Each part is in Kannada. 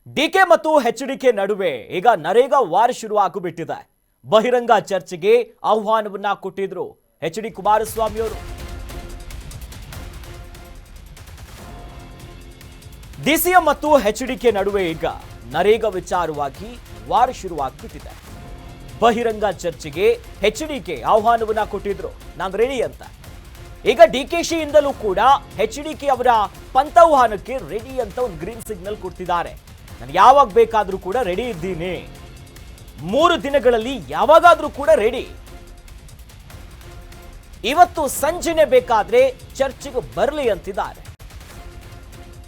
ಡಿಕೆ ಮತ್ತು ಎಚ್ಡಿಕೆ ನಡುವೆ ಈಗ ನರೇಗಾ ವಾರ್ ಶುರು ಆಗಿಬಿಟ್ಟಿದೆ. ಬಹಿರಂಗ ಚರ್ಚೆಗೆ ಆಹ್ವಾನವನ್ನ ಕೊಟ್ಟಿದ್ರು ಎಚ್ಡಿ ಕುಮಾರಸ್ವಾಮಿ ಅವರು. ಡಿಸಿಎಂ ಮತ್ತು ಎಚ್ಡಿಕೆ ನಡುವೆ ಈಗ ನರೇಗಾ ವಿಚಾರವಾಗಿ ವಾರ್ ಶುರು ಆಗಿಬಿಟ್ಟಿದೆ. ಬಹಿರಂಗ ಚರ್ಚೆಗೆ ಎಚ್ಡಿಕೆ ಆಹ್ವಾನವನ್ನ ಕೊಟ್ಟಿದ್ರು, ನಾನು ರೆಡಿ ಅಂತ. ಈಗ ಡಿಕೆಶಿ ಇಂದಲೂ ಕೂಡ ಎಚ್ಡಿಕೆ ಅವರ ಪಂಥಾಹ್ವಾನಕ್ಕೆ ರೆಡಿ ಅಂತ ಒಂದು ಗ್ರೀನ್ ಸಿಗ್ನಲ್ ಕೊಡ್ತಿದ್ದಾರೆ. ನಾನು ಯಾವಾಗ ಬೇಕಾದ್ರೂ ಕೂಡ ರೆಡಿ ಇದ್ದೀನಿ, 3 ದಿನಗಳಲ್ಲಿ ಯಾವಾಗಾದ್ರೂ ಕೂಡ ರೆಡಿ. ಇವತ್ತು ಸಂಜೆನೆ ಬೇಕಾದ್ರೆ ಚರ್ಚೆಗೆ ಬರಲಿ ಅಂತಿದ್ದಾರೆ.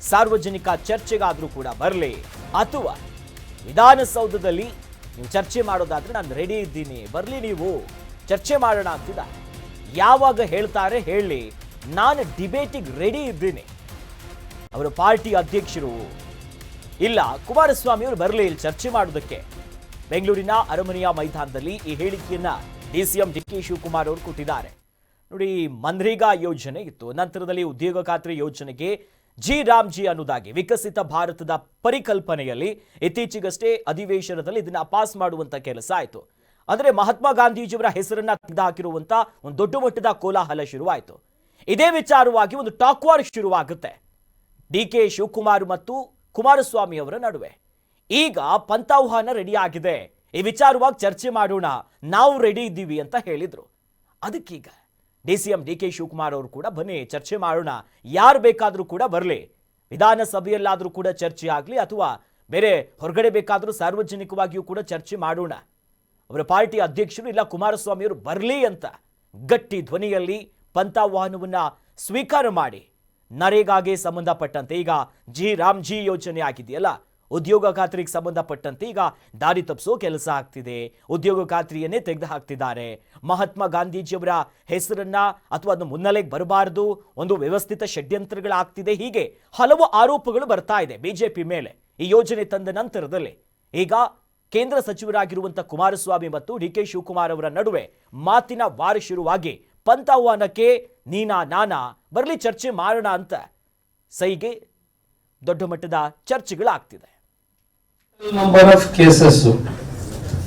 ಸಾರ್ವಜನಿಕ ಚರ್ಚೆಗಾದ್ರೂ ಕೂಡ ಬರಲಿ, ಅಥವಾ ವಿಧಾನಸೌಧದಲ್ಲಿ ನೀವು ಚರ್ಚೆ ಮಾಡೋದಾದ್ರೆ ನಾನು ರೆಡಿ ಇದ್ದೀನಿ, ಬರಲಿ ನೀವು ಚರ್ಚೆ ಮಾಡೋಣ ಅಂತಿದ್ದಾರೆ. ಯಾವಾಗ ಹೇಳ್ತಾರೆ ಹೇಳಿ, ನಾನು ಡಿಬೇಟಿಗೆ ರೆಡಿ ಇದ್ದೀನಿ. ಅವರ ಪಾರ್ಟಿ ಅಧ್ಯಕ್ಷರು ಇಲ್ಲ, ಕುಮಾರಸ್ವಾಮಿ ಅವರು ಬರಲಿ ಇಲ್ಲಿ ಚರ್ಚೆ ಮಾಡೋದಕ್ಕೆ. ಬೆಂಗಳೂರಿನ ಅರಮನೆಯ ಮೈದಾನದಲ್ಲಿ ಈ ಹೇಳಿಕೆಯನ್ನ ಡಿಸಿಎಂ ಡಿಕೆ ಶಿವಕುಮಾರ್ ಅವರು ಕೊಟ್ಟಿದ್ದಾರೆ. ನೋಡಿ, ಮನ್ರೇಗಾ ಯೋಜನೆ ಇತ್ತು, ನಂತರದಲ್ಲಿ ಉದ್ಯೋಗ ಖಾತ್ರಿ ಯೋಜನೆಗೆ ರಾಮ್ಜಿ ಅನ್ನೋದಾಗಿ ವಿಕಸಿತ ಭಾರತದ ಪರಿಕಲ್ಪನೆಯಲ್ಲಿ ಇತ್ತೀಚೆಗಷ್ಟೇ ಅಧಿವೇಶನದಲ್ಲಿ ಇದನ್ನ ಪಾಸ್ ಮಾಡುವಂತ ಕೆಲಸ ಆಯಿತು. ಅಂದ್ರೆ ಮಹಾತ್ಮ ಗಾಂಧೀಜಿಯವರ ಹೆಸರನ್ನ ತೆಗೆದುಹಾಕಿರುವಂತ ಒಂದು ದೊಡ್ಡ ಮಟ್ಟದ ಕೋಲಾಹಲ ಶುರುವಾಯಿತು. ಇದೇ ವಿಚಾರವಾಗಿ ಒಂದು ಟಾಕ್ ವಾರ್ ಶುರುವಾಗುತ್ತೆ ಡಿಕೆ ಶಿವಕುಮಾರ್ ಮತ್ತು ಕುಮಾರಸ್ವಾಮಿ ಅವರ ನಡುವೆ. ಈಗ ಪಂಥಾಹ್ವಾನ ರೆಡಿ ಆಗಿದೆ, ಈ ವಿಚಾರವಾಗಿ ಚರ್ಚೆ ಮಾಡೋಣ, ನಾವು ರೆಡಿ ಇದ್ದೀವಿ ಅಂತ ಹೇಳಿದ್ರು. ಅದಕ್ಕೀಗ ಡಿಸಿಎಂ ಡಿಕೆ ಶಿವಕುಮಾರ್ ಅವರು ಕೂಡ ಬನ್ನಿ ಚರ್ಚೆ ಮಾಡೋಣ, ಯಾರು ಬೇಕಾದ್ರೂ ಕೂಡ ಬರಲಿ, ವಿಧಾನಸಭೆಯಲ್ಲಾದ್ರೂ ಕೂಡ ಚರ್ಚೆ ಆಗಲಿ, ಅಥವಾ ಬೇರೆ ಹೊರಗಡೆ ಬೇಕಾದ್ರೂ ಸಾರ್ವಜನಿಕವಾಗಿಯೂ ಕೂಡ ಚರ್ಚೆ ಮಾಡೋಣ. ಅವರ ಪಾರ್ಟಿ ಅಧ್ಯಕ್ಷರು ಇಲ್ಲ, ಕುಮಾರಸ್ವಾಮಿ ಅವರು ಬರಲಿ ಅಂತ ಗಟ್ಟಿ ಧ್ವನಿಯಲ್ಲಿ ಪಂಥಾಹ್ವಾನವನ್ನ ಸ್ವೀಕಾರ ಮಾಡಿ ನರೇಗಾಗೆ ಸಂಬಂಧಪಟ್ಟಂತೆ ಈಗ ರಾಮ್ಜಿ ಯೋಜನೆ ಆಗಿದೆಯಲ್ಲ, ಉದ್ಯೋಗ ಖಾತ್ರಿಗೆ ಸಂಬಂಧಪಟ್ಟಂತೆ ಈಗ ದಾರಿ ತಪ್ಪಿಸೋ ಕೆಲಸ ಆಗ್ತಿದೆ. ಉದ್ಯೋಗ ಖಾತ್ರಿಯನ್ನೇ ತೆಗೆದು ಹಾಕ್ತಿದ್ದಾರೆ. ಮಹಾತ್ಮ ಗಾಂಧೀಜಿಯವರ ಹೆಸರನ್ನ ಅಥವಾ ಅದು ಮುನ್ನೆಲೆಗೆ ಬರಬಾರದು, ಒಂದು ವ್ಯವಸ್ಥಿತ ಷಡ್ಯಂತ್ರಗಳಾಗ್ತಿದೆ, ಹೀಗೆ ಹಲವು ಆರೋಪಗಳು ಬರ್ತಾ ಇದೆ ಬಿಜೆಪಿ ಮೇಲೆ. ಈ ಯೋಜನೆ ತಂದ ನಂತರದಲ್ಲಿ ಈಗ ಕೇಂದ್ರ ಸಚಿವರಾಗಿರುವಂತಹ ಕುಮಾರಸ್ವಾಮಿ ಮತ್ತು ಡಿಕೆ ಶಿವಕುಮಾರ್ ಅವರ ನಡುವೆ ಮಾತಿನ ವಾರ ಶುರುವಾಗಿ ಪಂಥಾಹ್ವಾನಕ್ಕೆ ನೀನಾ ನಾನಾ ಬರಲಿ ಚರ್ಚೆ ಮಾಡೋಣ ಅಂತ ಸೈಗೆ ದೊಡ್ಡ ಮಟ್ಟದ ಚರ್ಚೆಗಳಾಗ್ತಿದೆ. ನಂಬರ್ ಆಫ್ ಕೇಸಸ್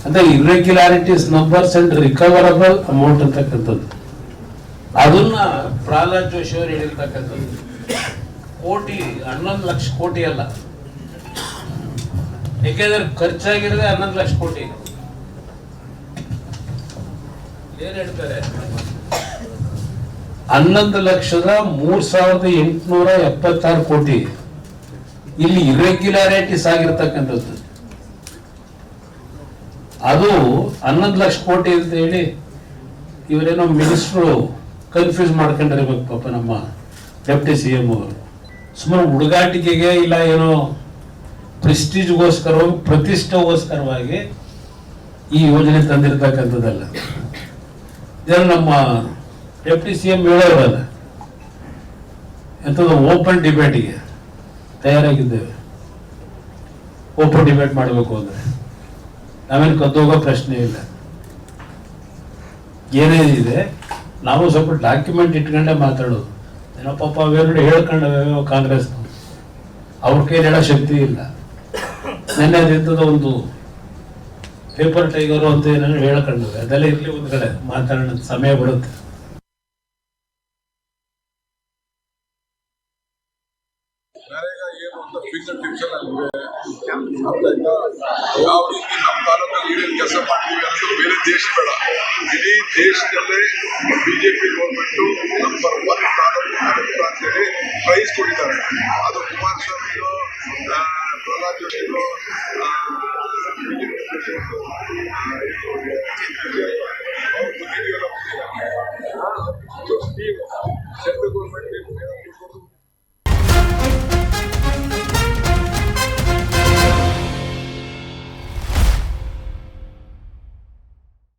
ಅಂದ್ರೆ irregularities numbers and recoverable amount ಅಂತಕ್ಕಂಥದ್ದು, ಅದನ್ನ ಪ್ರಹ್ಲಾದ್ ಜೋಶಿ ಅವರು ಹೇಳಿರ್ತಕ್ಕಂಥದ್ದು. ಕೋಟಿ 11 ಲಕ್ಷ ಕೋಟಿ ಅಲ್ಲ, ಯಾಕೆಂದ್ರೆ ಖರ್ಚಾಗಿರೋದೇ 11 ಲಕ್ಷ ಕೋಟಿ. ಏನ್ ಹೇಳ್ತಾರೆ, 11,03,876 ಕೋಟಿ ಇಲ್ಲಿ ಇರ್ರೆಗ್ಯುಲಾರಿಟೀಸ್ ಆಗಿರ್ತಕ್ಕಂಥದ್ದು. ಅದು 11 ಲಕ್ಷ ಕೋಟಿ ಅಂತ ಹೇಳಿ ಇವರೇನೋ ಮಿನಿಸ್ಟ್ರು ಕನ್ಫ್ಯೂಸ್ ಮಾಡ್ಕೊಂಡಿರ್ಬೇಕು ಪಾಪ ನಮ್ಮ ಡೆಪ್ಟಿ ಸಿಎಂ ಅವರು. ಸುಮ್ಮನೆ ಹುಡುಗಾಟಿಕೆಗೆ ಇಲ್ಲ ಏನೋ ಪ್ರೆಸ್ಟೀಜ್ಗೋಸ್ಕರವಾಗಿ ಪ್ರತಿಷ್ಠೆಗೋಸ್ಕರವಾಗಿ ಈ ಯೋಜನೆ ತಂದಿರ್ತಕ್ಕಂಥದ್ದಲ್ಲ. ಇದನ್ನು ನಮ್ಮ ಡೆಪ್ಟಿ ಸಿಎಂ ಹೇಳೋರಲ್ಲ, ಎಂಥದ್ದು ಓಪನ್ ಡಿಬೇಟಿಗೆ ತಯಾರಾಗಿದ್ದೇವೆ. ಓಪನ್ ಡಿಬೇಟ್ ಮಾಡಬೇಕು ಅಂದ್ರೆ ನಾವೇನು ಕದ್ದೋಗೋ ಪ್ರಶ್ನೆ ಇಲ್ಲ. ಏನೇನಿದೆ ನಾವು ಸ್ವಲ್ಪ ಡಾಕ್ಯುಮೆಂಟ್ ಇಟ್ಕೊಂಡೆ ಮಾತಾಡೋದು. ಏನೋ ಪಾಪ ಅವೆರಡು ಹೇಳ್ಕೊಂಡವೆ ಕಾಂಗ್ರೆಸ್, ಅವ್ರ ಕೈಲಿ ಹೇಳೋ ಶಕ್ತಿ ಇಲ್ಲ. ನೆನ್ನೆ ಅದಿಂಥದ್ದು ಒಂದು ಪೇಪರ್ ಟೈಗರು ಅಂತ ಏನೇನೋ ಹೇಳ್ಕೊಂಡವೆ, ಅದೆಲ್ಲ ಇರ್ಲಿ ಒಂದು ಕಡೆ, ಮಾತಾಡೋಣ ಸಮಯ ಬರುತ್ತೆ. ಯಾವ ರೀತಿ ನಮ್ಮ ತಾಲೂಕಲ್ಲಿ ಏನೇನು ಕೆಲಸ ಮಾಡ್ತೀವಿ ಅನ್ನೋದು ಬೇರೆ ದೇಶ ಬೇಡ, ಇಡೀ ದೇಶದಲ್ಲೇ ಬಿಜೆಪಿ ಗೌರ್ಮೆಂಟು ನಂಬರ್ 1 ತಾಲೂಕು ಆಡಳಿತ ಅಂತೇಳಿ ಪ್ರೈಸ್ ಕೊಟ್ಟಿದ್ದಾರೆ. ಅದು ಕುಮಾರಸ್ವಾಮಿಗೂ ಪ್ರಹ್ಲಾದ್ ಜೋಶಿಗೂ